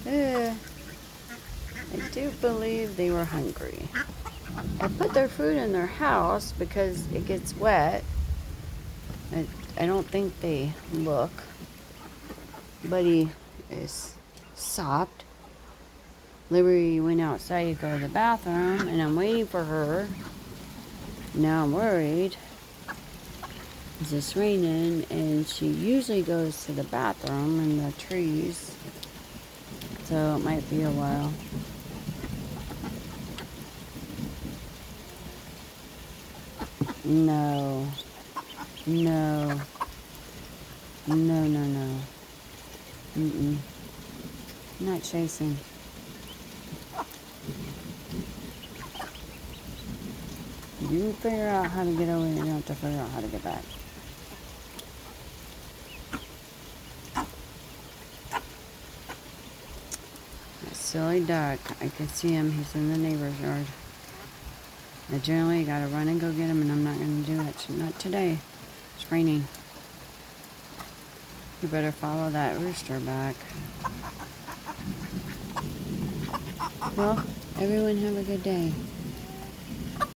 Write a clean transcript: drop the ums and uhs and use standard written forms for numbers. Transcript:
I do believe they were hungry. I put their food in their house because it gets wet. I don't think they look. Buddy is sopped. Liberty went outside to go to the bathroom, and I'm waiting for her. Now I'm worried. It's just raining, and she usually goes to the bathroom in the trees. So it might be a while. No. No. No, no, no. Mm-mm. Not chasing. You figure out how to get over there. You don't have to figure out how to get back. That silly duck. I can see him. He's in the neighbor's yard. I generally gotta run and go get him, and I'm not gonna do it. Not today. It's raining. You better follow that rooster back. Well, everyone have a good day.